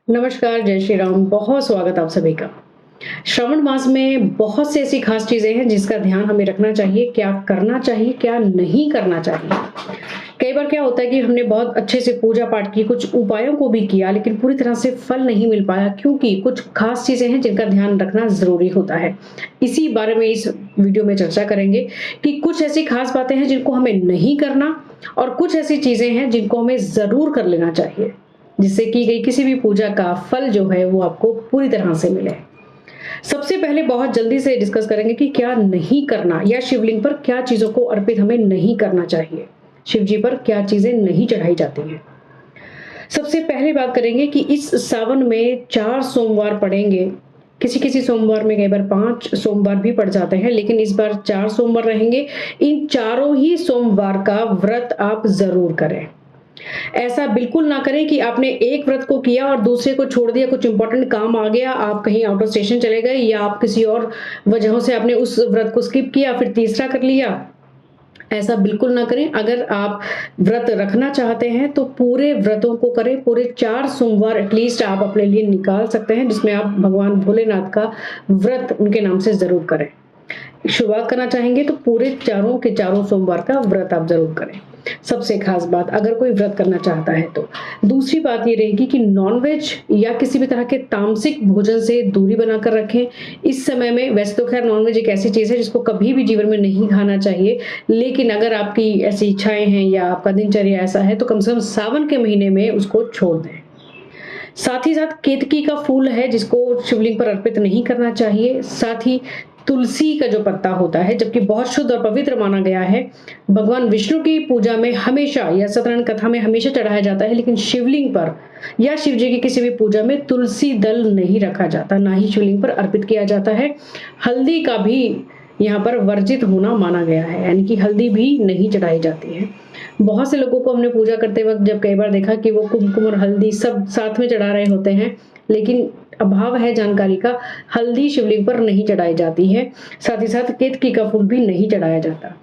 नमस्कार, जय श्री राम। बहुत स्वागत आप सभी का। श्रावण मास में बहुत सी ऐसी खास चीजें हैं जिसका ध्यान हमें रखना चाहिए, क्या करना चाहिए, क्या नहीं करना चाहिए। कई बार क्या होता है कि हमने बहुत अच्छे से पूजा पाठ की, कुछ उपायों को भी किया, लेकिन पूरी तरह से फल नहीं मिल पाया क्योंकि कुछ खास चीजें हैं जिनका ध्यान रखना जरूरी होता है। इसी बारे में इस वीडियो में चर्चा करेंगे कि कुछ ऐसी खास बातें हैं जिनको हमें नहीं करना और कुछ ऐसी चीजें हैं जिनको हमें जरूर कर लेना चाहिए, जिससे की गई किसी भी पूजा का फल जो है वो आपको पूरी तरह से मिले। सबसे पहले बहुत जल्दी से डिस्कस करेंगे कि क्या नहीं करना या शिवलिंग पर क्या चीजों को अर्पित हमें नहीं करना चाहिए, शिव जी पर क्या चीजें नहीं चढ़ाई जाती हैं। सबसे पहले बात करेंगे कि इस सावन में 4 सोमवार पड़ेंगे। किसी किसी सोमवार में कई बार 5 सोमवार भी पड़ जाते हैं, लेकिन इस बार 4 सोमवार रहेंगे। इन चारों ही सोमवार का व्रत आप जरूर करें। ऐसा बिल्कुल ना करें कि आपने एक व्रत को किया और दूसरे को छोड़ दिया, कुछ इंपॉर्टेंट काम आ गया, आप कहीं आउट ऑफ स्टेशन चले गए या आप किसी और वजहों से आपने उस व्रत को स्किप किया, फिर तीसरा कर लिया। ऐसा बिल्कुल ना करें। अगर आप व्रत रखना चाहते हैं तो पूरे व्रतों को करें। पूरे 4 सोमवार एटलीस्ट आप अपने लिए निकाल सकते हैं जिसमें आप भगवान भोलेनाथ का व्रत उनके नाम से जरूर करें। शुरुआत करना चाहेंगे तो पूरे चारों के चारों सोमवार का व्रत आप जरूर करें। सबसे खास बात, अगर कोई व्रत करना चाहता है तो दूसरी बात ये रहेगी कि नॉनवेज या किसी भी तरह के तामसिक भोजन से दूरी बनाकर रखें। इस समय में वैसे तो खैर नॉनवेज एक ऐसी चीज है जिसको कभी भी जीवन में नहीं खाना चाहिए, लेकिन अगर आपकी ऐसी इच्छाएं हैं या आपका दिनचर्या ऐसा है तो कम से कम सावन के महीने में उसको छोड़ दें। साथ ही साथ केतकी का फूल है जिसको शिवलिंग पर अर्पित नहीं करना चाहिए। साथ ही तुलसी का जो पत्ता होता है, जबकि बहुत शुद्ध और पवित्र माना गया है, भगवान विष्णु की पूजा में हमेशा या सत्यनारायण कथा में हमेशा चढ़ाया जाता है, लेकिन शिवलिंग पर या शिव जी की किसी भी पूजा में तुलसी दल नहीं रखा जाता, ना ही शिवलिंग पर अर्पित किया जाता है। हल्दी का भी यहाँ पर वर्जित होना माना गया है, यानी कि हल्दी भी नहीं चढ़ाई जाती है। बहुत से लोगों को हमने पूजा करते वक्त जब कई बार देखा कि वो कुमकुम और हल्दी सब साथ में चढ़ा रहे होते हैं, लेकिन अभाव है जानकारी का, हल्दी शिवलिंग पर नहीं चढ़ाई जाती है। साथ ही साथ केतकी का फूल भी नहीं चढ़ाया जाता।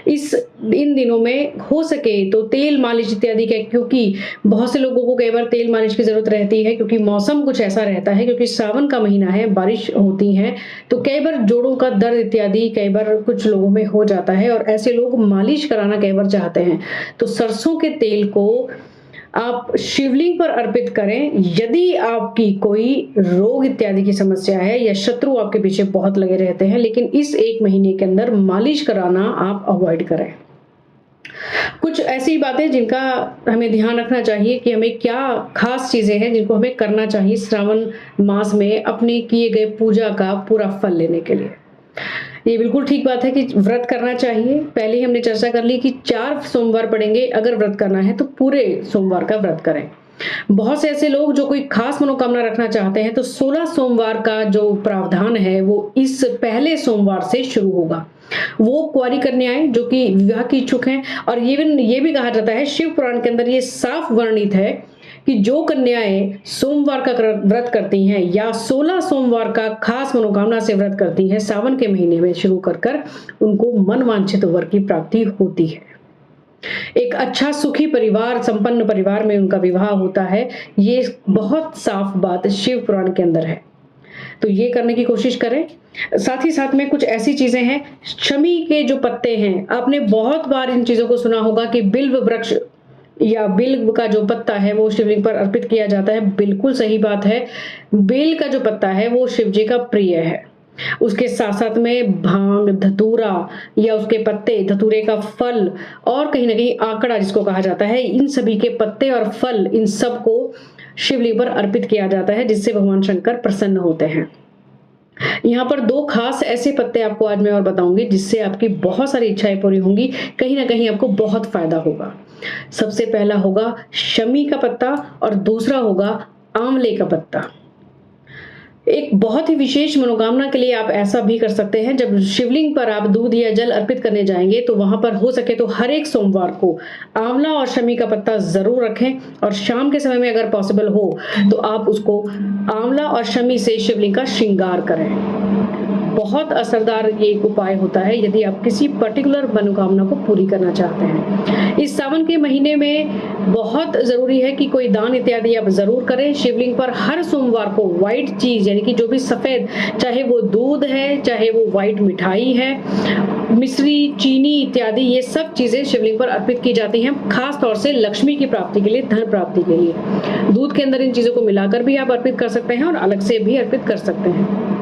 इन दिनों में हो सके तो तेल मालिश इत्यादि का, क्योंकि बहुत से लोगों को कई बार तेल मालिश की जरूरत रहती है क्योंकि मौसम कुछ ऐसा रहता है, क्योंकि सावन का महीना है, बारिश होती है, तो कई बार जोड़ों का दर्द इत्यादि कई बार कुछ लोगों में हो जाता है और ऐसे लोग मालिश कराना कई बार चाहते हैं, तो सरसों के तेल को आप शिवलिंग पर अर्पित करें। यदि आपकी कोई रोग इत्यादि की समस्या है या शत्रु आपके पीछे बहुत लगे रहते हैं, लेकिन इस 1 महीने के अंदर मालिश कराना आप अवॉइड करें। कुछ ऐसी बातें जिनका हमें ध्यान रखना चाहिए कि हमें क्या खास चीजें हैं जिनको हमें करना चाहिए श्रावण मास में अपने किए गए पूजा का पूरा फल लेने के लिए। ये बिल्कुल ठीक बात है कि व्रत करना चाहिए। पहले ही हमने चर्चा कर ली कि 4 सोमवार पड़ेंगे, अगर व्रत करना है तो पूरे सोमवार का व्रत करें। बहुत से ऐसे लोग जो कोई खास मनोकामना रखना चाहते हैं तो 16 सोमवार का जो प्रावधान है वो इस पहले सोमवार से शुरू होगा। वो कुंवारी कन्याएं जो कि विवाह की इच्छुक हैं, और ये भी कहा जाता है, शिव पुराण के अंदर ये साफ वर्णित है कि जो कन्याएं सोमवार का व्रत करती हैं या 16 सोमवार का खास मनोकामना से व्रत करती हैं सावन के महीने में शुरू कर उनको मनवांछित वर की प्राप्ति होती है। एक अच्छा सुखी परिवार, संपन्न परिवार में उनका विवाह होता है। ये बहुत साफ बात शिव पुराण के अंदर है, तो ये करने की कोशिश करें। साथ ही साथ में कुछ ऐसी चीजें हैं, शमी के जो पत्ते हैं, आपने बहुत बार इन चीजों को सुना होगा कि बिल्व वृक्ष या बिल्व का जो पत्ता है वो शिवलिंग पर अर्पित किया जाता है। बिल्कुल सही बात है, बेल का जो पत्ता है वो शिव जी का प्रिय है। उसके साथ साथ में भांग, धतूरा या उसके पत्ते, धतूरे का फल और कहीं ना कहीं आंकड़ा जिसको कहा जाता है, इन सभी के पत्ते और फल, इन सब को शिवलिंग पर अर्पित किया जाता है जिससे भगवान शंकर प्रसन्न होते हैं। यहाँ पर 2 खास ऐसे पत्ते आपको आज मैं और बताऊंगी जिससे आपकी बहुत सारी इच्छाएं पूरी होंगी, कहीं ना कहीं आपको बहुत फायदा होगा। सबसे पहला होगा शमी का पत्ता और दूसरा होगा आंवले का पत्ता। एक बहुत ही विशेष मनोकामना के लिए आप ऐसा भी कर सकते हैं, जब शिवलिंग पर आप दूध या जल अर्पित करने जाएंगे तो वहां पर हो सके तो हर एक सोमवार को आंवला और शमी का पत्ता जरूर रखें, और शाम के समय में अगर पॉसिबल हो तो आप उसको आंवला और शमी से शिवलिंग का श्रृंगार करें। बहुत असरदार ये एक उपाय होता है यदि आप किसी पर्टिकुलर मनोकामना को पूरी करना चाहते हैं। इस सावन के महीने में बहुत जरूरी है कि कोई दान इत्यादि आप जरूर करें। शिवलिंग पर हर सोमवार को व्हाइट चीज यानी कि जो भी सफेद, चाहे वो दूध है, चाहे वो व्हाइट मिठाई है, मिश्री, चीनी इत्यादि, ये सब चीजें शिवलिंग पर अर्पित की जाती हैं, खास तौर से लक्ष्मी की प्राप्ति के लिए, धन प्राप्ति के लिए। दूध के अंदर इन चीजों को मिलाकर भी आप अर्पित कर सकते हैं और अलग से भी अर्पित कर सकते हैं।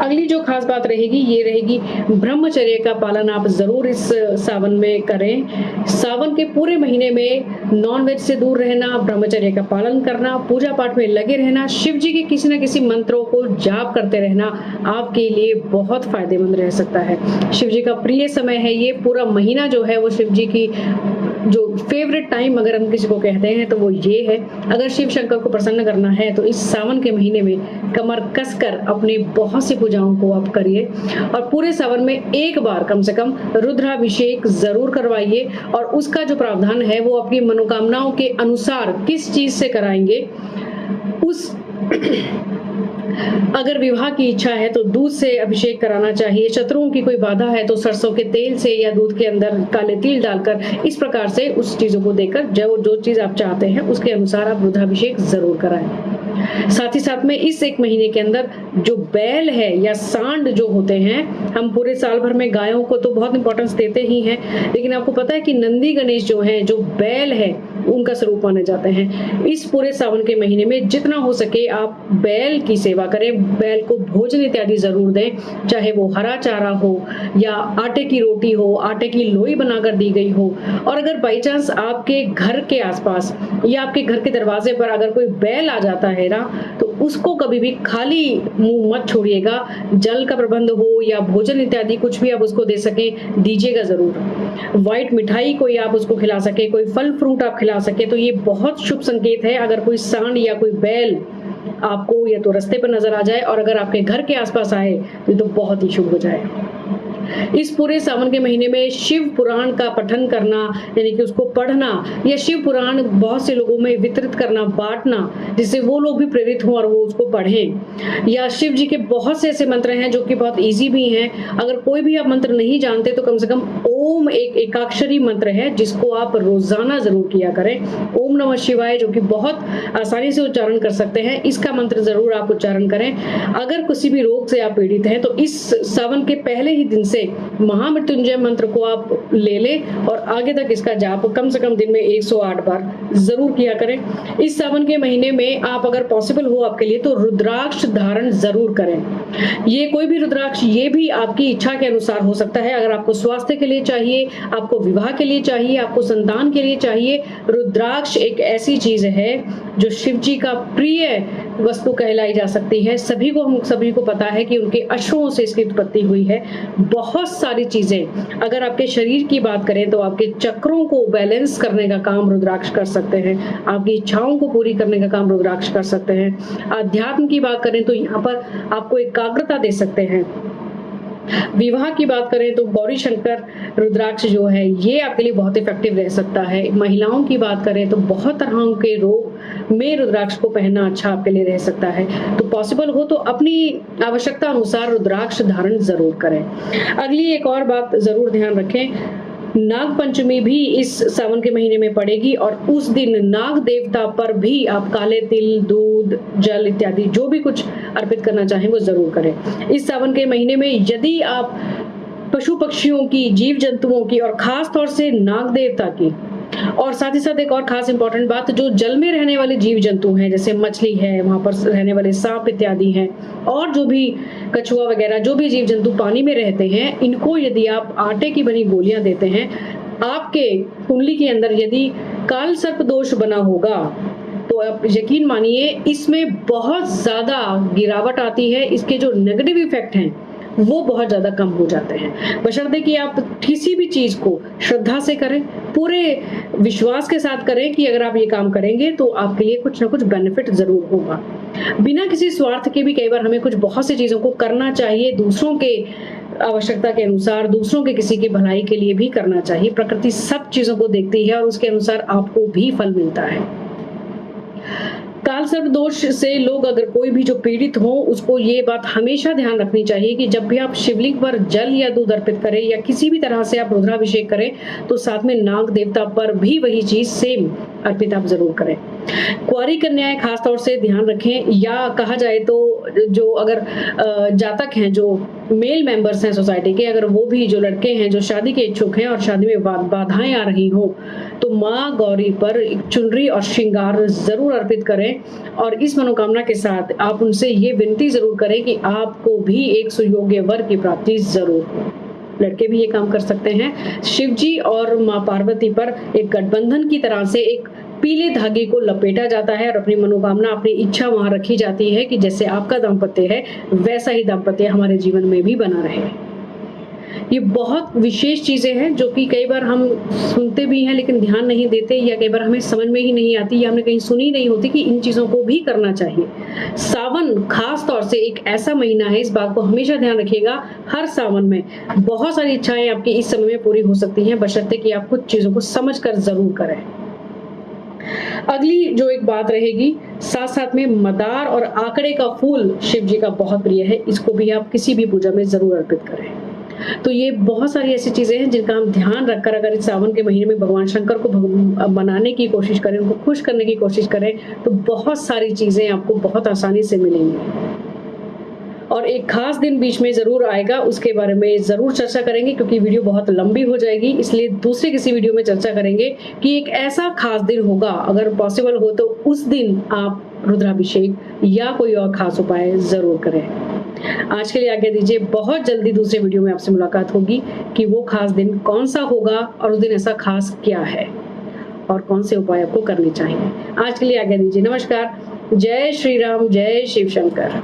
अगली जो खास बात रहेगी ये रहेगी ब्रह्मचर्य का पालन आप जरूर इस सावन में करें। सावन के पूरे महीने में नॉनवेज से दूर रहना, ब्रह्मचर्य का पालन करना, पूजा पाठ में लगे रहना, शिव जी के किसी न किसी मंत्रों को जाप करते रहना आपके लिए बहुत फायदेमंद रह सकता है। शिव जी का प्रिय समय है ये, पूरा महीना जो है वो शिव जी की जो फेवरेट टाइम अगर हम किसी को कहते हैं तो वो ये है। अगर शिव शंकर को प्रसन्न करना है तो इस सावन के महीने में कमर कसकर अपनी बहुत सी पूजाओं को आप करिए और पूरे सावन में एक बार कम से कम रुद्राभिषेक जरूर करवाइए। और उसका जो प्रावधान है वो अपनी मनोकामनाओं के अनुसार किस चीज से कराएंगे उस अगर विवाह की इच्छा है तो दूध से अभिषेक कराना चाहिए। शत्रुओं की कोई बाधा है तो सरसों के तेल से या दूध के अंदर काले तिल डालकर इस प्रकार से उस चीजों को देकर जो चीज आप चाहते हैं उसके अनुसार आप रुद्राभिषेक जरूर कराएं। साथ ही साथ में इस एक महीने के अंदर जो बैल है या सांड जो होते हैं, हम पूरे साल भर में गायों को तो बहुत इंपॉर्टेंस देते ही हैं, लेकिन आपको पता है कि नंदी गणेश जो हैं, जो बैल है, उनका स्वरूप माने जाते हैं। इस पूरे सावन के महीने में जितना हो सके आप बैल की सेवा करें, बैल को भोजन इत्यादि जरूर दें, चाहे वो हरा चारा हो या आटे की रोटी हो, आटे की लोई बनाकर दी गई हो। और अगर बाई चांस आपके घर के आसपास या आपके घर के दरवाजे पर अगर कोई बैल आ जाता है ना, तो उसको कभी भी खाली मुंह मत छोड़िएगा। जल का प्रबंध हो या भोजन इत्यादि कुछ भी आप उसको दे सके दीजिएगा जरूर। व्हाइट मिठाई कोई आप उसको खिला सके, कोई फल फ्रूट आप खिला सके तो ये बहुत शुभ संकेत है। अगर कोई सांड या कोई बैल आपको या तो रास्ते पर नजर आ जाए और अगर आपके घर के आसपास आए तो बहुत ही शुभ हो जाए। इस पूरे सावन के महीने में शिव पुराण का पठन करना यानी कि उसको पढ़ना या शिव पुराण बहुत से लोगों में वितरित करना, बांटना, जिससे वो लोग भी प्रेरित हों और वो उसको पढ़ें। या शिव जी के बहुत से ऐसे मंत्र हैं जो कि बहुत इजी भी हैं। अगर कोई भी आप मंत्र नहीं जानते तो कम से कम ओम एक एकाक्षरी मंत्र है जिसको आप रोजाना जरूर किया करें। ओम नमः शिवाय जो कि बहुत आसानी से उच्चारण कर सकते हैं, इसका मंत्र जरूर आप उच्चारण करें। अगर किसी भी रोग से आप पीड़ित हैं तो इस सावन के पहले ही दिन से महामृत्युंजय मंत्र को आप ले लें और आगे तक इसका जाप कम से कम दिन में 108 बार जरूर किया करें। इस सावन के महीने में आप अगर पॉसिबल हो आपके लिए तो रुद्राक्ष धारण जरूर करें। ये कोई भी रुद्राक्ष, ये भी आपकी इच्छा के अनुसार हो सकता है। अगर आपको स्वास्थ्य के लिए चाहिए, आपको विवाह के लिए चाहिए, आपको संतान के लिए चाहिए, रुद्राक्ष एक ऐसी चीज है जो शिव जी का प्रिय वस्तु कहलाई जा सकती है। हम सभी को पता है कि उनके अश्रुओं से इसकी उत्पत्ति हुई है। बहुत सारी चीजें, अगर आपके शरीर की बात करें तो आपके चक्रों को बैलेंस करने का काम रुद्राक्ष कर सकते हैं, आपकी इच्छाओं को पूरी करने का काम रुद्राक्ष कर सकते हैं। अध्यात्म की बात करें तो यहाँ पर आपको एकाग्रता दे सकते हैं। विवाह की बात करें तो गौरी शंकर रुद्राक्ष जो है ये आपके लिए बहुत इफेक्टिव रह सकता है। महिलाओं की बात करें तो बहुत तरह के रोग में रुद्राक्ष को पहनना अच्छा आपके लिए रह सकता है। तो पॉसिबल हो तो अपनी आवश्यकता अनुसार रुद्राक्ष धारण जरूर करें। अगली एक और बात जरूर ध्यान रखें, नाग पंचमी भी इस सावन के महीने में पड़ेगी और उस दिन नाग देवता पर भी आप काले तिल, दूध, जल इत्यादि जो भी कुछ अर्पित करना चाहें वो जरूर करें। इस सावन के महीने में यदि आप पशु पक्षियों की, जीव जंतुओं की और खास तौर से नाग देवता की, और साथ ही साथ एक और खास इंपॉर्टेंट बात, जो जल में रहने वाले जीव जंतु हैं जैसे मछली है, वहां पर रहने वाले सांप इत्यादि हैं, और जो भी कछुआ वगैरह जो भी जीव जंतु पानी में रहते हैं, इनको यदि आप आटे की बनी गोलियां देते हैं, आपके कुंडली के अंदर यदि काल सर्प दोष बना होगा तो आप यकीन मानिए इसमें बहुत ज्यादा गिरावट आती है। इसके जो नेगेटिव इफेक्ट हैं वो बहुत ज्यादा कम हो जाते हैं। बशर्ते कि आप किसी भी चीज को श्रद्धा से करें, पूरे विश्वास के साथ करें कि अगर आप ये काम करेंगे तो आपके लिए कुछ ना कुछ बेनिफिट जरूर होगा। बिना किसी स्वार्थ के भी कई बार हमें कुछ बहुत सी चीजों को करना चाहिए, दूसरों के आवश्यकता के अनुसार, दूसरों के किसी की भलाई के लिए भी करना चाहिए। प्रकृति सब चीजों को देखती है और उसके अनुसार आपको भी फल मिलता है। काल सर्प दोष से लोग अगर कोई भी जो पीड़ित हो, उसको ये बात हमेशा ध्यान रखनी चाहिए कि जब भी आप शिवलिंग पर जल या दूध अर्पित करें या किसी भी तरह से आप रुद्राभिषेक करें, तो साथ में नाग देवता पर भी वही चीज सेम अर्पित आप जरूर करें। कुंवारी कन्याएं खास तौर से ध्यान रखें, या कहा जाए तो जो अगर जातक हैं, जो मेल मेंबर्स हैं सोसाइटी के, अगर वो भी जो लड़के हैं जो शादी के इच्छुक हैं और शादी में बाधाएं आ रही हो, तो माँ गौरी पर चुनरी और श्रृंगार जरूर अर्पित करें। और इस मनोकामना के साथ आप उनसे ये विनती जरूर करें कि आपको भी एक सुयोग्य वर की प्राप्ति जरूर हो। लड़के भी ये काम कर सकते हैं। शिव जी और माँ पार्वती पर एक गठबंधन की तरह से एक पीले धागे को लपेटा जाता है और अपनी मनोकामना, अपनी इच्छा वहां रखी जाती है कि जैसे आपका दाम्पत्य है वैसा ही दाम्पत्य हमारे जीवन में भी बना रहे। ये बहुत विशेष चीजें हैं जो कि कई बार हम सुनते भी हैं लेकिन ध्यान नहीं देते, या कई बार हमें समझ में ही नहीं आती, या हमने कहीं सुनी नहीं होती कि इन चीजों को भी करना चाहिए। सावन खास तौर से एक ऐसा महीना है, इस बात को हमेशा ध्यान रखिएगा। हर सावन में बहुत सारी इच्छाएं आपकी इस समय में पूरी हो सकती हैं, बशर्ते कि आप कुछ चीजों को समझ कर जरूर करें। अगली जो एक बात रहेगी, साथ साथ में मदार और आंकड़े का फूल शिव जी का बहुत प्रिय है, इसको भी आप किसी भी पूजा में जरूर अर्पित करें। तो ये बहुत सारी ऐसी चीजें हैं जिनका हम ध्यान रखकर अगर इस सावन के महीने में भगवान शंकर को मनाने की कोशिश करें, उनको खुश करने की कोशिश करें, तो बहुत सारी चीजें आपको बहुत आसानी से मिलेंगी। और एक खास दिन बीच में जरूर आएगा, उसके बारे में जरूर चर्चा करेंगे क्योंकि वीडियो बहुत लंबी हो जाएगी, इसलिए दूसरे किसी वीडियो में चर्चा करेंगे कि एक ऐसा खास दिन होगा, अगर पॉसिबल हो तो उस दिन आप रुद्राभिषेक या कोई और खास उपाय जरूर करें। आज के लिए आज्ञा दीजिए, बहुत जल्दी दूसरे वीडियो में आपसे मुलाकात होगी कि वो खास दिन कौन सा होगा और उस दिन ऐसा खास क्या है और कौन से उपाय आपको करने चाहिए। आज के लिए आज्ञा दीजिए, नमस्कार, जय श्री राम, जय शिव शंकर।